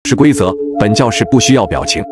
是规则，本教室不需要表情。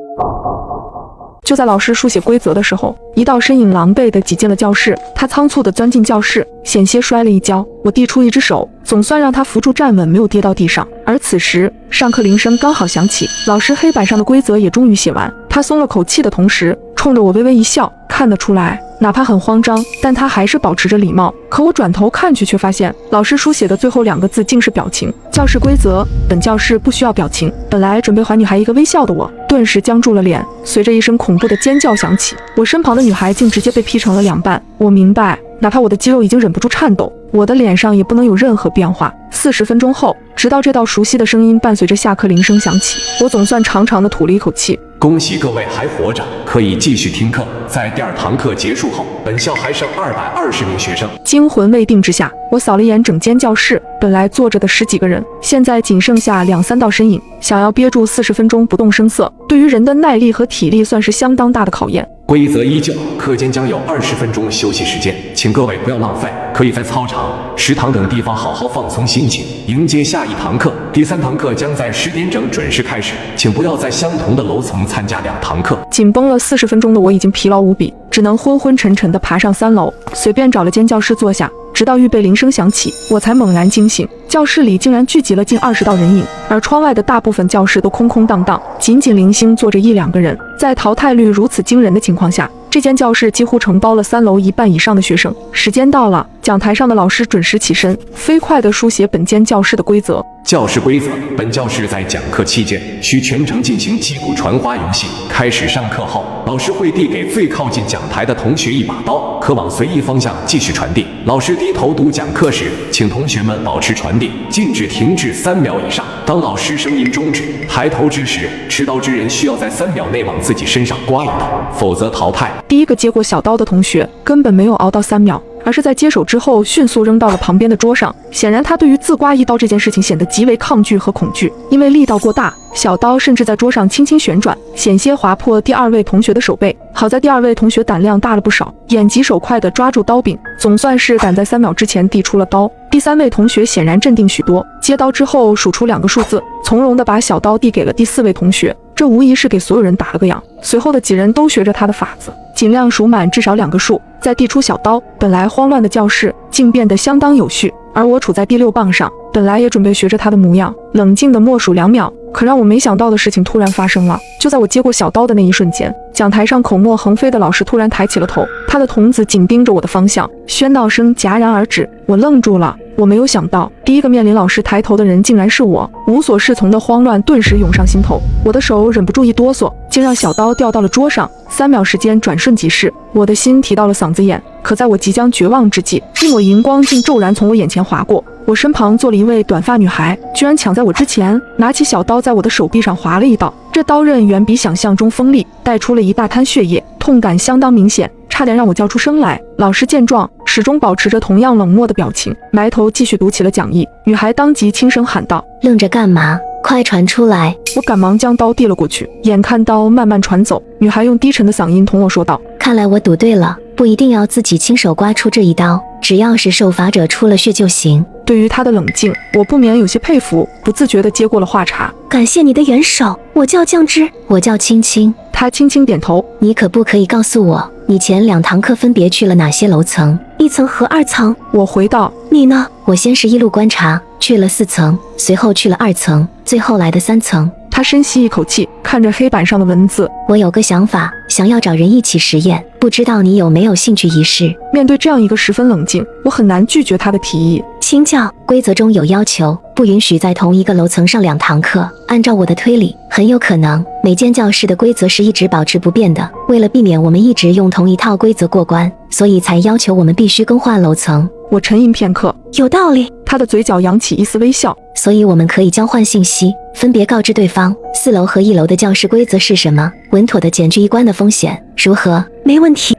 就在老师书写规则的时候，一道身影狼狈地挤进了教室。他仓促地钻进教室，险些摔了一跤。我递出一只手，总算让他扶住站稳，没有跌到地上。而此时，上课铃声刚好响起，老师黑板上的规则也终于写完。他松了口气的同时，冲着我微微一笑。看得出来，哪怕很慌张，但他还是保持着礼貌。可我转头看去，却发现老师书写的最后2个字竟是表情。教室规则，本教室不需要表情。本来准备还女孩一个微笑的我，顿时僵住了脸。随着一声恐怖的尖叫响起，我身旁的女孩竟直接被劈成了2半。我明白，哪怕我的肌肉已经忍不住颤抖，我的脸上也不能有任何变化。40分钟后，直到这道熟悉的声音伴随着下课铃声响起，我总算长长的吐了一口气。恭喜各位还活着，可以继续听课。在第2堂课结束后，本校还剩220名学生。惊魂未定之下，我扫了一眼整间教室，本来坐着的10几个人，现在仅剩下2、3道身影。想要憋住40分钟不动声色，对于人的耐力和体力算是相当大的考验。规则依旧，课间将有20分钟休息时间，请各位不要浪费，可以在操场、食堂等地方好好放松心情，迎接下一堂课。第3堂课将在10点整准时开始，请不要在相同的楼层参加2堂课。紧绷了40分钟的我已经疲劳无比，只能昏昏沉沉地爬上3楼，随便找了间教室坐下。直到预备铃声响起，我才猛然惊醒。教室里竟然聚集了近20道人影，而窗外的大部分教室都空空荡荡，仅仅零星坐着1、2个人。在淘汰率如此惊人的情况下，这间教室几乎承包了3楼1半以上的学生。时间到了，讲台上的老师准时起身，飞快地书写本间教室的规则。教室规则：本教室在讲课期间需全程进行击鼓传花游戏。开始上课后，老师会递给最靠近讲台的同学一把刀，可往随意方向继续传递。老师低头读讲课时，请同学们保持传递，禁止停滞3秒以上。当老师声音终止，抬头之时，持刀之人需要在3秒内往自己身上刮一刀，否则淘汰。第一个接过小刀的同学根本没有熬到3秒，而是在接手之后迅速扔到了旁边的桌上。显然他对于自刮一刀这件事情显得极为抗拒和恐惧，因为力道过大，小刀甚至在桌上轻轻旋转，险些划破第2位同学的手背。好在第2位同学胆量大了不少，眼疾手快地抓住刀柄，总算是赶在3秒之前递出了刀。第3位同学显然镇定许多，接刀之后数出2个数字，从容地把小刀递给了第4位同学，这无疑是给所有人打了个样。随后的几人都学着他的法子，尽量数满至少2个数，再递出小刀。本来慌乱的教室竟变得相当有序，而我处在第6棒上，本来也准备学着他的模样，冷静地默数2秒。可让我没想到的事情突然发生了，就在我接过小刀的那一瞬间，讲台上口沫横飞的老师突然抬起了头，他的瞳子紧盯着我的方向，喧闹声戛然而止。我愣住了，我没有想到第一个面临老师抬头的人竟然是我。无所适从的慌乱顿时涌上心头，我的手忍不住一哆嗦，竟让小刀掉到了桌上。3秒时间转瞬即逝，我的心提到了嗓子眼。可在我即将绝望之际，一抹荧光竟骤然从我眼前划过，我身旁坐了一位短发女孩，居然抢在我之前，拿起小刀在我的手臂上划了一道。这刀刃远比想象中锋利，带出了一大滩血液，痛感相当明显，差点让我叫出声来。老师见状，始终保持着同样冷漠的表情，埋头继续读起了讲义。女孩当即轻声喊道：“愣着干嘛？快传出来！”我赶忙将刀递了过去，眼看刀慢慢传走，女孩用低沉的嗓音同我说道：“看来我赌对了，不一定要自己亲手刮出这一刀，只要是受罚者出了血就行。”对于她的冷静，我不免有些佩服，不自觉地接过了话茬：“感谢你的援手，我叫酱汁。”我叫青青。她轻轻点头：“你可不可以告诉我，你前2堂课分别去了哪些楼层？1层和2层。”我回道：“你呢？”我先是一路观察，去了4层，随后去了2层，最后来的3层。他深吸一口气，看着黑板上的文字：“我有个想法，想要找人一起实验，不知道你有没有兴趣一试？”面对这样一个十分冷静，我很难拒绝他的提议。请教，规则中有要求，不允许在同一个楼层上2堂课。按照我的推理，很有可能每间教室的规则是一直保持不变的。为了避免我们一直用同一套规则过关，所以才要求我们必须更换楼层。我沉吟片刻，有道理。他的嘴角扬起一丝微笑。所以我们可以交换信息，分别告知对方4楼和1楼的教室规则是什么，稳妥地减去一关的风险，如何？没问题。